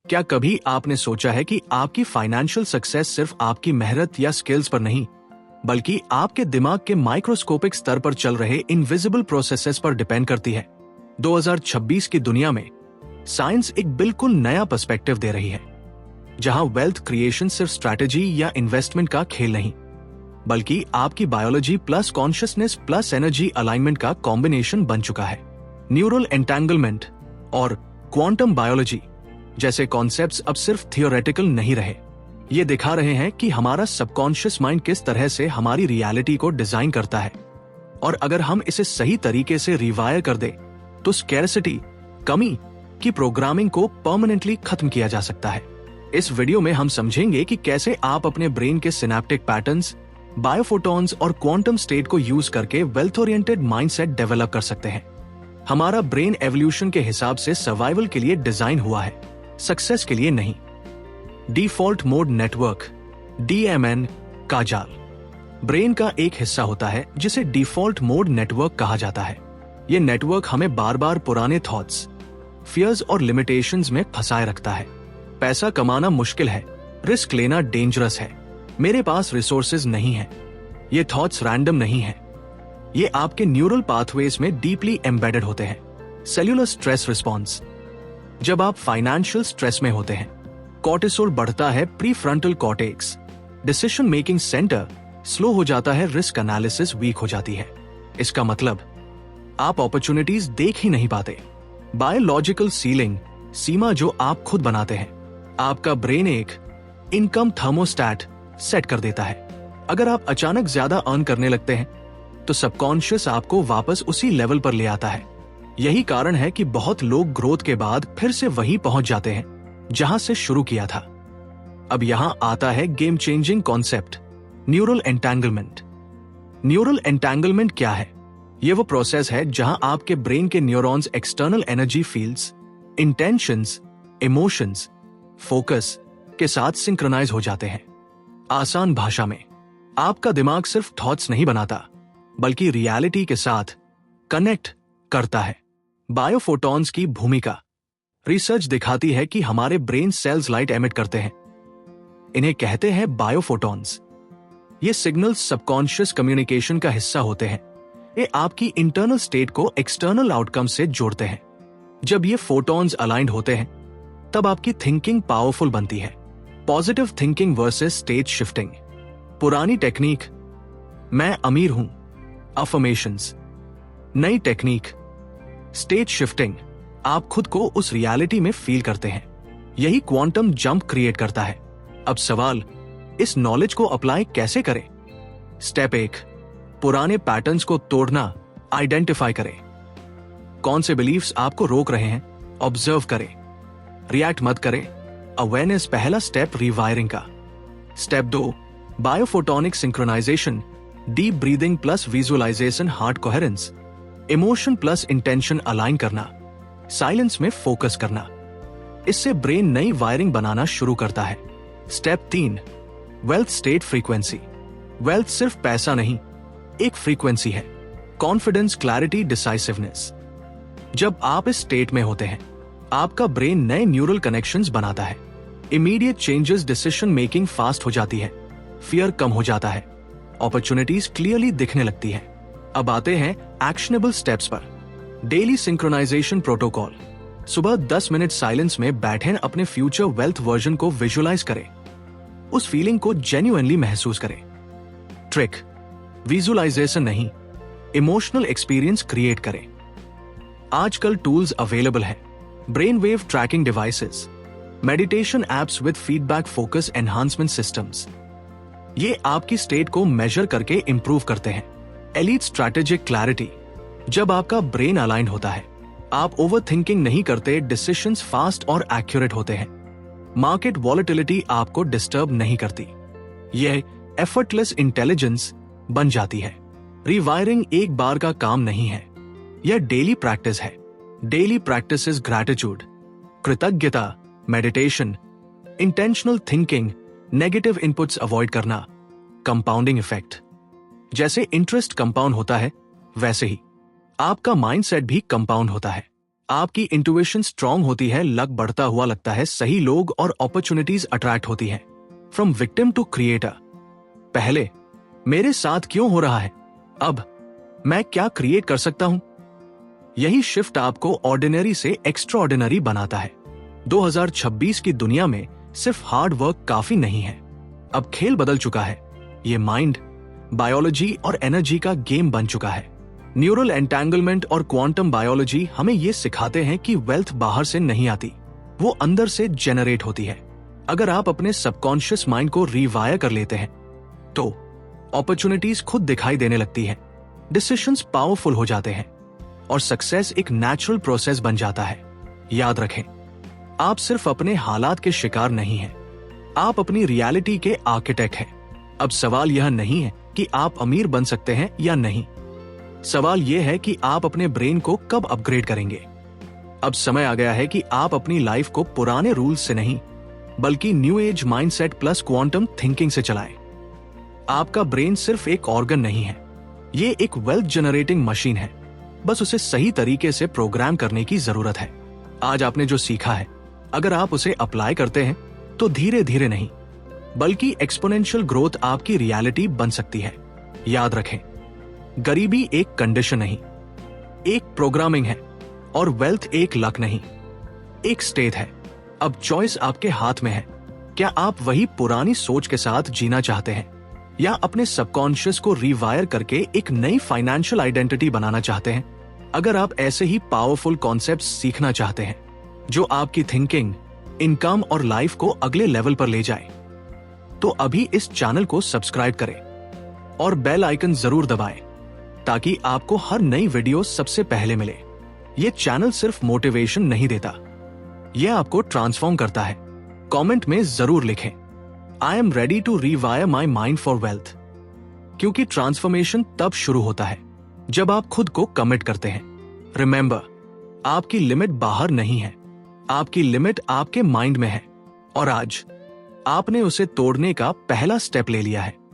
क्या कभी आपने सोचा है कि आपकी फाइनेंशियल सक्सेस सिर्फ आपकी मेहनत या स्किल्स पर नहीं, बल्कि आपके दिमाग के माइक्रोस्कोपिक स्तर पर चल रहे इनविजिबल प्रोसेसेस पर डिपेंड करती है। 2026 की दुनिया में साइंस एक बिल्कुल नया पर्सपेक्टिव दे रही है, जहां वेल्थ क्रिएशन सिर्फ स्ट्रैटेजी या इन्वेस्टमेंट का खेल नहीं, बल्कि आपकी biology plus consciousness plus energy alignment का कॉम्बिनेशन बन चुका है। न्यूरल एंटेंगलमेंट और क्वांटम बायोलॉजी जैसे कॉन्सेप्ट्स अब सिर्फ थियोरेटिकल नहीं रहे, ये दिखा रहे हैं कि हमारा सबकॉन्शियस माइंड किस तरह से हमारी रियलिटी को डिजाइन करता है, और अगर हम इसे सही तरीके से रिवायर कर दे तो स्कैरसिटी, कमी की प्रोग्रामिंग को परमानेंटली खत्म किया जा सकता है। इस वीडियो में हम समझेंगे कि कैसे आप अपने ब्रेन के सिनेप्टिक पैटर्न्स, बायोफोटॉन्स और क्वांटम स्टेट को यूज करके वेल्थ ओरिएंटेड माइंडसेट डेवलप कर सकते हैं। हमारा ब्रेन एवोल्यूशन के हिसाब से सर्वाइवल के लिए डिजाइन हुआ है, सक्सेस के लिए नहीं। डिफॉल्ट मोड नेटवर्क, DMN का जाल ब्रेन का एक हिस्सा होता है जिसे डिफॉल्ट मोड नेटवर्क कहा जाता है। यह नेटवर्क हमें बार बार पुराने थॉट्स, फियर्स और लिमिटेशंस में फंसाए रखता है। पैसा कमाना मुश्किल है, रिस्क लेना डेंजरस है, मेरे पास रिसोर्सेज नहीं है। ये थॉट्स रैंडम नहीं है, ये आपके न्यूरल पाथवेज में डीपली एम्बेडेड होते हैं। सेल्यूलर स्ट्रेस रिस्पॉन्स, जब आप फाइनेंशियल स्ट्रेस में होते हैं, कॉर्टिसोल बढ़ता है, prefrontal cortex, decision making centre slow हो जाता है, रिस्क एनालिसिस वीक हो जाती है। इसका मतलब आप अपॉर्चुनिटीज देख ही नहीं पाते। बायोलॉजिकल सीलिंग, सीमा जो आप खुद बनाते हैं, आपका ब्रेन एक इनकम थर्मोस्टैट सेट कर देता है। अगर आप अचानक ज्यादा अर्न करने लगते हैं तो सबकॉन्शियस आपको वापस उसी लेवल पर ले आता है। यही कारण है कि बहुत लोग ग्रोथ के बाद फिर से वहीं पहुंच जाते हैं जहां से शुरू किया था। अब यहां आता है game changing concept, neural entanglement. Neural entanglement क्या है? यह वो प्रोसेस है जहां आपके ब्रेन के neurons external energy fields, intentions, emotions, focus के साथ सिंक्रोनाइज हो जाते हैं। आसान भाषा में, आपका दिमाग सिर्फ थॉट्स नहीं बनाता, बल्कि रियलिटी के साथ कनेक्ट करता है। बायोफोटॉन्स की भूमिका, रिसर्च दिखाती है कि हमारे ब्रेन सेल्स लाइट एमिट करते हैं, इन्हें कहते हैं बायोफोटॉन्स। ये सिग्नल्स सबकॉन्शियस कम्युनिकेशन का हिस्सा होते हैं। ये आपकी इंटरनल स्टेट को एक्सटर्नल आउटकम से जोड़ते हैं। जब ये फोटॉन्स अलाइंड होते हैं, तब आपकी थिंकिंग पावरफुल बनती है। Positive thinking versus state shifting. पुरानी टेक्निक, मैं अमीर हूं, अफर्मेशंस। नई टेक्निक, स्टेट शिफ्टिंग, आप खुद को उस रियलिटी में फील करते हैं। यही क्वांटम जंप क्रिएट करता है। अब सवाल, इस नॉलेज को अप्लाई कैसे करें? स्टेप 1, पुराने पैटर्न्स को तोड़ना, आइडेंटिफाई करें। कौन से बिलीफ्स आपको रोक रहे हैं, ऑब्जर्व करें, रिएक्ट मत करें। अवेयरनेस पहला स्टेप रिवायरिंग का। Step 2, biophotonic synchronisation, deep breathing plus visualisation, heart coherence, emotion plus intention align करना, साइलेंस में फोकस करना। इससे ब्रेन नई वायरिंग बनाना शुरू करता है। Step 3, wealth state frequency. Wealth सिर्फ पैसा नहीं, एक फ्रीक्वेंसी है, कॉन्फिडेंस, क्लैरिटी, डिसाइसिवनेस। जब आप इस स्टेट में होते हैं, आपका ब्रेन नए न्यूरल कनेक्शंस बनाता है। Immediate changes, decision making fast हो जाती है, फियर कम हो जाता है, अपॉर्चुनिटीज क्लियरली दिखने लगती है। अब आते हैं एक्शनेबल स्टेप्स पर। डेली सिंक्रोनाइजेशन प्रोटोकॉल, सुबह 10 मिनट साइलेंस में बैठें, अपने फ्यूचर वेल्थ वर्जन को विजुअलाइज करें, उस फीलिंग को जेन्युइनली महसूस करें। ट्रिक, विजुअलाइजेशन नहीं, इमोशनल एक्सपीरियंस क्रिएट करें। आजकल टूल्स अवेलेबल हैं, brain wave trekking devices, meditation apps with feedback, focus enhancement systems. ये आपकी स्टेट को मेजर करके इंप्रूव करते हैं। एलीट स्ट्रैटेजिक क्लैरिटी, जब आपका ब्रेन अलाइन होता है, आप ओवर थिंकिंग नहीं करते, डिसीजंस फास्ट और एक्यूरेट होते हैं। मार्केट वॉलेटिलिटी आपको डिस्टर्ब नहीं करती, यह एफर्टलेस इंटेलिजेंस बन जाती है। रिवायरिंग एक बार का काम नहीं है, यह डेली प्रैक्टिस है। डेली प्रैक्टिस इज ग्रैटिट्यूड, कृतज्ञता, meditation, intentional thinking, negative inputs avoid करना, कंपाउंडिंग इफेक्ट। जैसे इंटरेस्ट कंपाउंड होता है, वैसे ही आपका माइंडसेट भी कंपाउंड होता है। आपकी इंट्यूशन स्ट्रांग होती है, लक बढ़ता हुआ लगता है, सही लोग और अपॉर्चुनिटीज अट्रैक्ट होती हैं। From victim to creator. पहले मेरे साथ क्यों हो रहा है, अब मैं क्या क्रिएट कर सकता हूं। यही शिफ्ट आपको ऑर्डिनरी से एक्स्ट्रा ऑर्डिनरी बनाता है। 2026 की दुनिया में सिर्फ हार्ड वर्क काफी नहीं है, अब खेल बदल चुका है। ये माइंड, बायोलॉजी और एनर्जी का गेम बन चुका है। न्यूरल एंटेंगलमेंट और क्वांटम बायोलॉजी हमें ये सिखाते हैं कि वेल्थ बाहर से नहीं आती, वो अंदर से जेनरेट होती है। अगर आप अपने सबकॉन्शियस माइंड को रिवायर कर लेते हैं तो अपॉर्चुनिटीज खुद दिखाई देने लगती हैं, डिसीजंस पावरफुल हो जाते हैं और सक्सेस एक नेचुरल प्रोसेस बन जाता है। याद रखें, आप सिर्फ अपने हालात के शिकार नहीं हैं, आप अपनी रियलिटी के आर्किटेक्ट हैं। अब सवाल यह नहीं है कि आप अमीर बन सकते हैं या नहीं, सवाल यह है कि आप अपने ब्रेन को कब अपग्रेड करेंगे। अब समय आ गया है कि आप अपनी लाइफ को पुराने रूल्स से नहीं बल्कि new age mindset plus quantum thinking से चलाएं। आपका ब्रेन सिर्फ एक ऑर्गन नहीं है, ये एक वेल्थ जनरेटिंग मशीन है, बस उसे सही तरीके से प्रोग्राम करने की जरूरत है। आज आपने जो सीखा है, अगर आप उसे अप्लाई करते हैं तो धीरे धीरे नहीं बल्कि एक्सपोनेंशियल ग्रोथ आपकी रियलिटी बन सकती है। याद रखें, गरीबी एक कंडीशन नहीं, एक प्रोग्रामिंग है, और वेल्थ एक लक नहीं, एक स्टेट है। अब चॉइस आपके हाथ में है। क्या आप वही पुरानी सोच के साथ जीना चाहते हैं या अपने सबकॉन्शियस को रिवायर करके एक नई फाइनेंशियल आइडेंटिटी बनाना चाहते हैं? अगर आप ऐसे ही पावरफुल कॉन्सेप्ट्स सीखना चाहते हैं जो आपकी थिंकिंग, इनकम और लाइफ को अगले लेवल पर ले जाए, तो अभी इस चैनल को सब्सक्राइब करें और बेल आइकन जरूर दबाएं ताकि आपको हर नई वीडियो सबसे पहले मिले। ये चैनल सिर्फ मोटिवेशन नहीं देता, यह आपको ट्रांसफॉर्म करता है। कमेंट में जरूर लिखें, I am ready to rewire my mind for wealth, क्योंकि ट्रांसफॉर्मेशन तब शुरू होता है जब आप खुद को कमिट करते हैं। रिमेंबर, आपकी लिमिट बाहर नहीं है, आपकी लिमिट आपके माइंड में है और आज आपने उसे तोड़ने का पहला स्टेप ले लिया है।